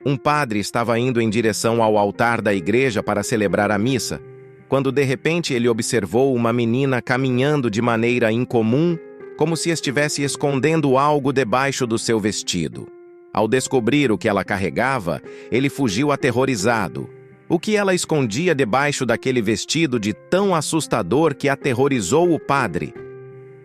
Um padre estava indo em direção ao altar da igreja para celebrar a missa, quando de repente ele observou uma menina caminhando de maneira incomum, como se estivesse escondendo algo debaixo do seu vestido. Ao descobrir o que ela carregava, ele fugiu aterrorizado. O que ela escondia debaixo daquele vestido de tão assustador que aterrorizou o padre?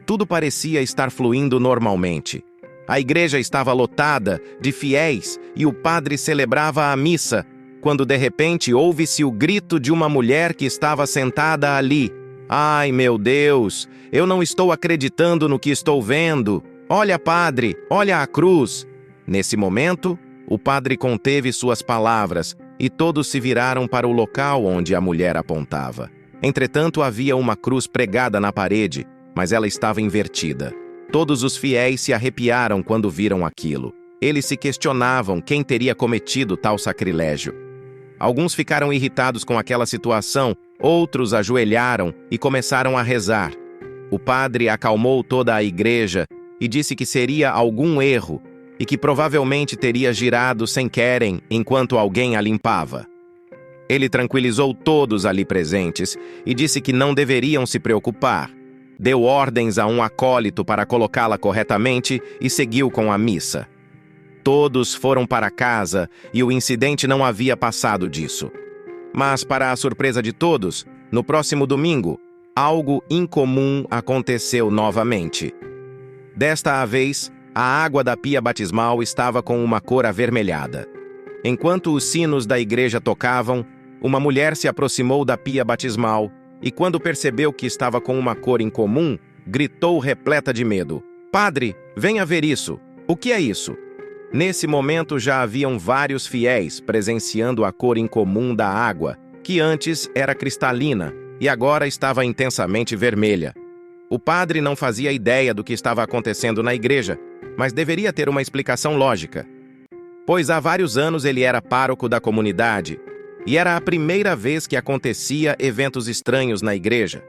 Tudo parecia estar fluindo normalmente. A igreja estava lotada de fiéis e o padre celebrava a missa, quando de repente ouve-se o grito de uma mulher que estava sentada ali. Ai, meu Deus, eu não estou acreditando no que estou vendo. Olha, padre, olha a cruz. Nesse momento, o padre conteve suas palavras e todos se viraram para o local onde a mulher apontava. Entretanto, havia uma cruz pregada na parede, mas ela estava invertida. Todos os fiéis se arrepiaram quando viram aquilo. Eles se questionavam quem teria cometido tal sacrilégio. Alguns ficaram irritados com aquela situação, outros ajoelharam e começaram a rezar. O padre acalmou toda a igreja e disse que seria algum erro e que provavelmente teria girado sem querer enquanto alguém a limpava. Ele tranquilizou todos ali presentes e disse que não deveriam se preocupar. Deu ordens a um acólito para colocá-la corretamente e seguiu com a missa. Todos foram para casa e o incidente não havia passado disso. Mas, para a surpresa de todos, no próximo domingo, algo incomum aconteceu novamente. Desta vez, a água da pia batismal estava com uma cor avermelhada. Enquanto os sinos da igreja tocavam, uma mulher se aproximou da pia batismal e, quando percebeu que estava com uma cor incomum, gritou repleta de medo: "Padre, venha ver isso! O que é isso?" Nesse momento já haviam vários fiéis presenciando a cor incomum da água, que antes era cristalina e agora estava intensamente vermelha. O padre não fazia ideia do que estava acontecendo na igreja, mas deveria ter uma explicação lógica. Pois há vários anos ele era pároco da comunidade, e era a primeira vez que acontecia eventos estranhos na igreja.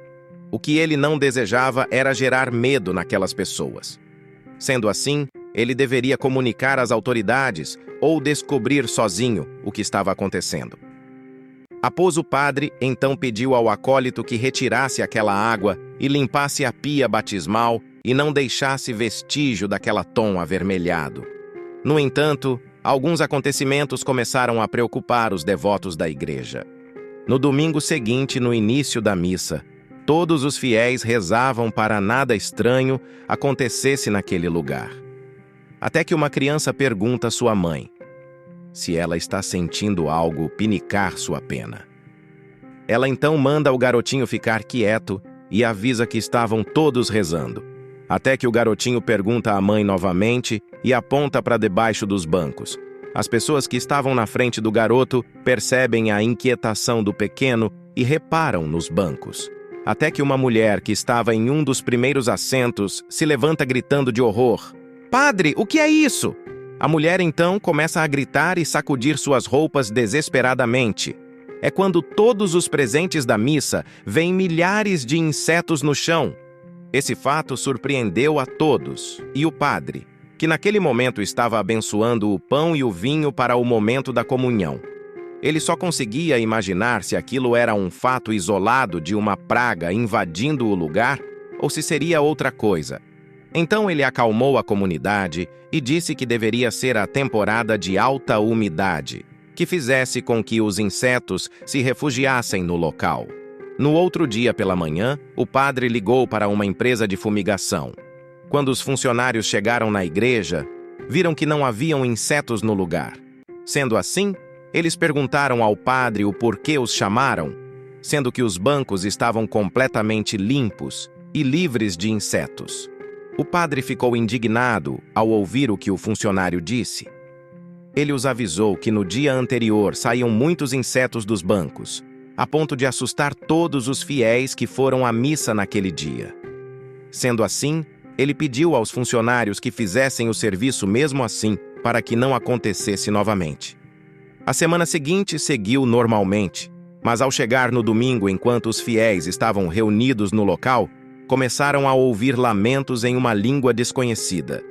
O que ele não desejava era gerar medo naquelas pessoas. Sendo assim, ele deveria comunicar às autoridades ou descobrir sozinho o que estava acontecendo. Após o padre, então pediu ao acólito que retirasse aquela água e limpasse a pia batismal e não deixasse vestígio daquela tom avermelhado. No entanto, alguns acontecimentos começaram a preocupar os devotos da igreja. No domingo seguinte, no início da missa, todos os fiéis rezavam para nada estranho acontecesse naquele lugar. Até que uma criança pergunta à sua mãe se ela está sentindo algo pinicar sua pena. Ela então manda o garotinho ficar quieto e avisa que estavam todos rezando. Até que o garotinho pergunta à mãe novamente e aponta para debaixo dos bancos. As pessoas que estavam na frente do garoto percebem a inquietação do pequeno e reparam nos bancos. Até que uma mulher que estava em um dos primeiros assentos se levanta gritando de horror: "Padre, o que é isso?" A mulher então começa a gritar e sacudir suas roupas desesperadamente. É quando todos os presentes da missa veem milhares de insetos no chão. Esse fato surpreendeu a todos, e o padre, que naquele momento estava abençoando o pão e o vinho para o momento da comunhão. Ele só conseguia imaginar se aquilo era um fato isolado de uma praga invadindo o lugar ou se seria outra coisa. Então ele acalmou a comunidade e disse que deveria ser a temporada de alta umidade, que fizesse com que os insetos se refugiassem no local. No outro dia pela manhã, o padre ligou para uma empresa de fumigação. Quando os funcionários chegaram na igreja, viram que não haviam insetos no lugar. Sendo assim, eles perguntaram ao padre o porquê os chamaram, sendo que os bancos estavam completamente limpos e livres de insetos. O padre ficou indignado ao ouvir o que o funcionário disse. Ele os avisou que no dia anterior saíam muitos insetos dos bancos, a ponto de assustar todos os fiéis que foram à missa naquele dia. Sendo assim, ele pediu aos funcionários que fizessem o serviço mesmo assim, para que não acontecesse novamente. A semana seguinte seguiu normalmente, mas ao chegar no domingo, enquanto os fiéis estavam reunidos no local, começaram a ouvir lamentos em uma língua desconhecida.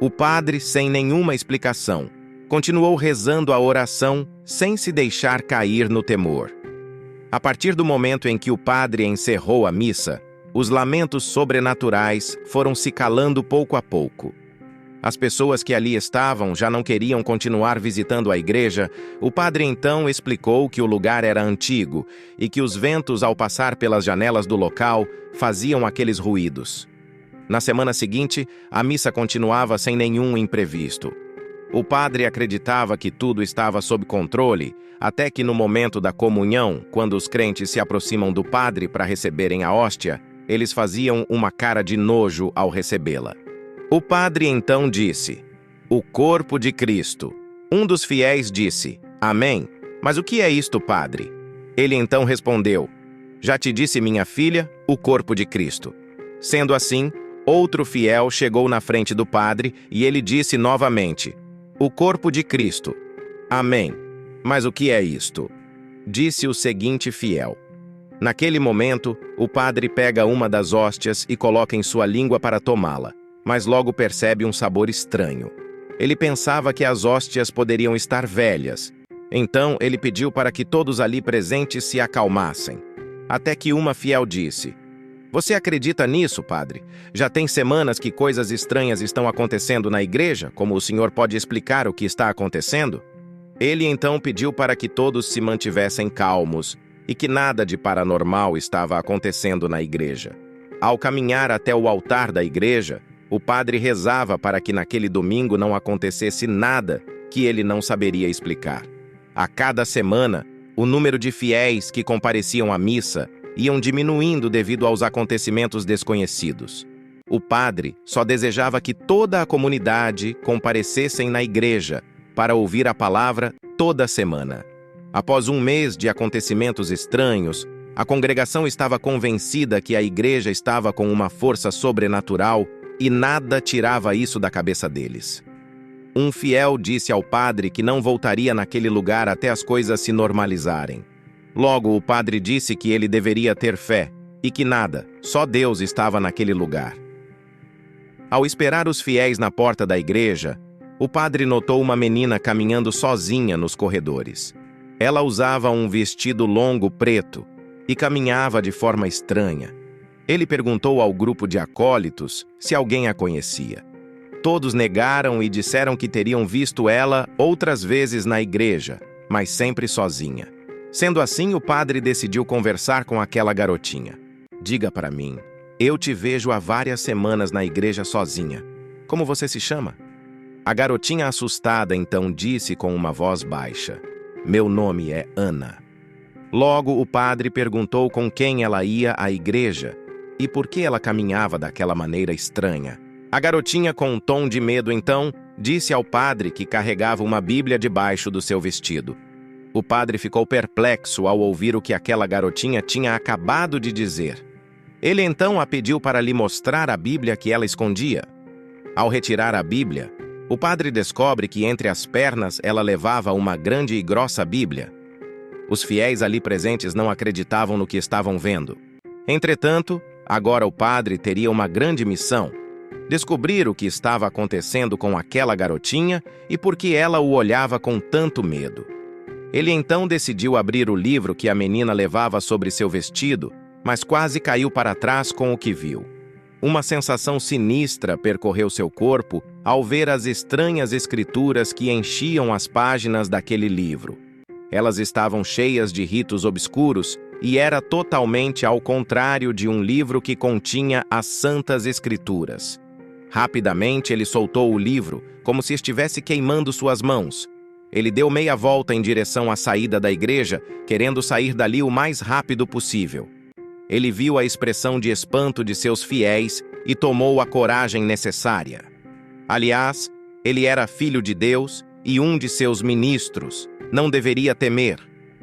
O padre, sem nenhuma explicação, continuou rezando a oração sem se deixar cair no temor. A partir do momento em que o padre encerrou a missa, os lamentos sobrenaturais foram se calando pouco a pouco. As pessoas que ali estavam já não queriam continuar visitando a igreja. O padre então explicou que o lugar era antigo e que os ventos, ao passar pelas janelas do local, faziam aqueles ruídos. Na semana seguinte, a missa continuava sem nenhum imprevisto. O padre acreditava que tudo estava sob controle, até que no momento da comunhão, quando os crentes se aproximam do padre para receberem a hóstia, eles faziam uma cara de nojo ao recebê-la. O padre então disse: "O corpo de Cristo." Um dos fiéis disse: "Amém. Mas o que é isto, padre?" Ele então respondeu: "Já te disse, minha filha, o corpo de Cristo." Sendo assim, outro fiel chegou na frente do padre e ele disse novamente: "O corpo de Cristo." "Amém. Mas o que é isto?" Disse o seguinte fiel. Naquele momento, o padre pega uma das hóstias e coloca em sua língua para tomá-la, mas logo percebe um sabor estranho. Ele pensava que as hóstias poderiam estar velhas. Então, ele pediu para que todos ali presentes se acalmassem. Até que uma fiel disse: "Você acredita nisso, padre? Já tem semanas que coisas estranhas estão acontecendo na igreja, como o senhor pode explicar o que está acontecendo?" Ele então pediu para que todos se mantivessem calmos e que nada de paranormal estava acontecendo na igreja. Ao caminhar até o altar da igreja, o padre rezava para que naquele domingo não acontecesse nada que ele não saberia explicar. A cada semana, o número de fiéis que compareciam à missa iam diminuindo devido aos acontecimentos desconhecidos. O padre só desejava que toda a comunidade comparecessem na igreja para ouvir a palavra toda semana. Após um mês de acontecimentos estranhos, a congregação estava convencida que a igreja estava com uma força sobrenatural e nada tirava isso da cabeça deles. Um fiel disse ao padre que não voltaria naquele lugar até as coisas se normalizarem. Logo, o padre disse que ele deveria ter fé e que nada, só Deus estava naquele lugar. Ao esperar os fiéis na porta da igreja, o padre notou uma menina caminhando sozinha nos corredores. Ela usava um vestido longo preto e caminhava de forma estranha. Ele perguntou ao grupo de acólitos se alguém a conhecia. Todos negaram e disseram que teriam visto ela outras vezes na igreja, mas sempre sozinha. Sendo assim, o padre decidiu conversar com aquela garotinha. "Diga para mim, eu te vejo há várias semanas na igreja sozinha. Como você se chama?" A garotinha assustada então disse com uma voz baixa: "Meu nome é Ana." Logo, o padre perguntou com quem ela ia à igreja e por que ela caminhava daquela maneira estranha. A garotinha, com um tom de medo então, disse ao padre que carregava uma Bíblia debaixo do seu vestido. O padre ficou perplexo ao ouvir o que aquela garotinha tinha acabado de dizer. Ele então a pediu para lhe mostrar a Bíblia que ela escondia. Ao retirar a Bíblia, o padre descobre que entre as pernas ela levava uma grande e grossa Bíblia. Os fiéis ali presentes não acreditavam no que estavam vendo. Entretanto, agora o padre teria uma grande missão: descobrir o que estava acontecendo com aquela garotinha e por que ela o olhava com tanto medo. Ele então decidiu abrir o livro que a menina levava sobre seu vestido, mas quase caiu para trás com o que viu. Uma sensação sinistra percorreu seu corpo ao ver as estranhas escrituras que enchiam as páginas daquele livro. Elas estavam cheias de ritos obscuros e era totalmente ao contrário de um livro que continha as Santas Escrituras. Rapidamente ele soltou o livro, como se estivesse queimando suas mãos. Ele deu meia volta em direção à saída da igreja, querendo sair dali o mais rápido possível. Ele viu a expressão de espanto de seus fiéis e tomou a coragem necessária. Aliás, ele era filho de Deus e um de seus ministros. Não deveria temer.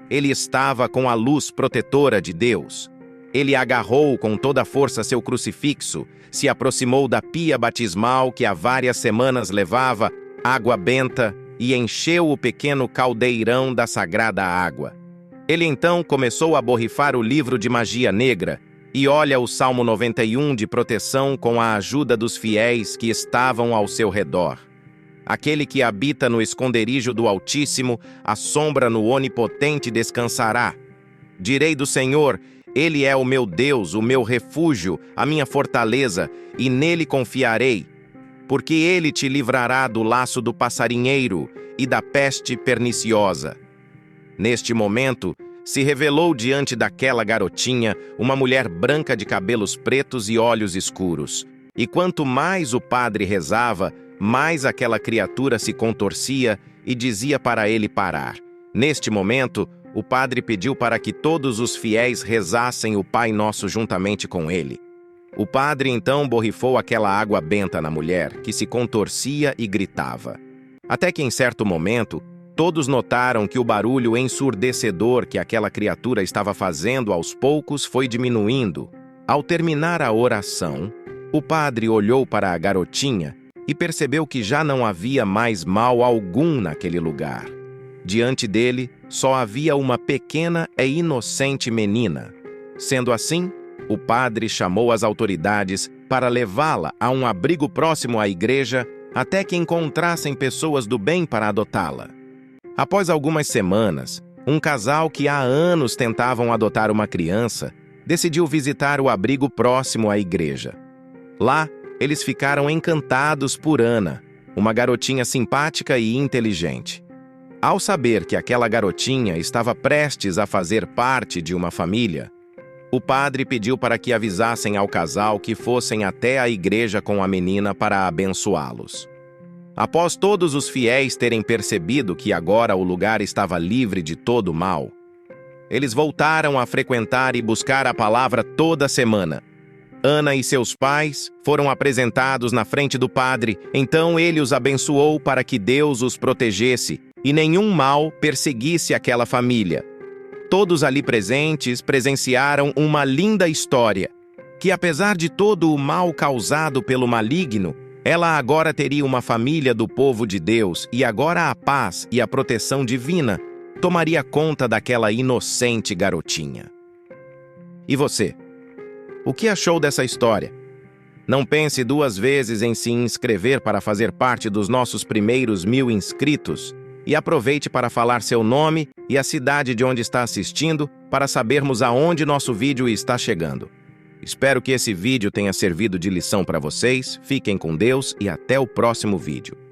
Ele estava com a luz protetora de Deus. Ele agarrou com toda a força seu crucifixo, se aproximou da pia batismal que há várias semanas levava água benta e encheu o pequeno caldeirão da sagrada água. Ele então começou a borrifar o livro de magia negra e olha o Salmo 91 de proteção com a ajuda dos fiéis que estavam ao seu redor. Aquele que habita no esconderijo do Altíssimo, a sombra no Onipotente descansará. Direi do Senhor, Ele é o meu Deus, o meu refúgio, a minha fortaleza, e nele confiarei. Porque Ele te livrará do laço do passarinheiro e da peste perniciosa. Neste momento, se revelou diante daquela garotinha uma mulher branca de cabelos pretos e olhos escuros. E quanto mais o padre rezava, mais aquela criatura se contorcia e dizia para ele parar. Neste momento, o padre pediu para que todos os fiéis rezassem o Pai Nosso juntamente com ele. O padre então borrifou aquela água benta na mulher, que se contorcia e gritava. Até que em certo momento, todos notaram que o barulho ensurdecedor que aquela criatura estava fazendo aos poucos foi diminuindo. Ao terminar a oração, o padre olhou para a garotinha e percebeu que já não havia mais mal algum naquele lugar. Diante dele, só havia uma pequena e inocente menina. Sendo assim, o padre chamou as autoridades para levá-la a um abrigo próximo à igreja até que encontrassem pessoas do bem para adotá-la. Após algumas semanas, um casal que há anos tentavam adotar uma criança decidiu visitar o abrigo próximo à igreja. Lá, eles ficaram encantados por Ana, uma garotinha simpática e inteligente. Ao saber que aquela garotinha estava prestes a fazer parte de uma família, o padre pediu para que avisassem ao casal que fossem até a igreja com a menina para abençoá-los. Após todos os fiéis terem percebido que agora o lugar estava livre de todo o mal, eles voltaram a frequentar e buscar a palavra toda semana. Ana e seus pais foram apresentados na frente do padre, então ele os abençoou para que Deus os protegesse e nenhum mal perseguisse aquela família. Todos ali presentes presenciaram uma linda história, que apesar de todo o mal causado pelo maligno, ela agora teria uma família do povo de Deus e agora a paz e a proteção divina tomaria conta daquela inocente garotinha. E você? O que achou dessa história? Não pense duas vezes em se inscrever para fazer parte dos nossos primeiros 1000 inscritos e aproveite para falar seu nome e a cidade de onde está assistindo para sabermos aonde nosso vídeo está chegando. Espero que esse vídeo tenha servido de lição para vocês, fiquem com Deus e até o próximo vídeo.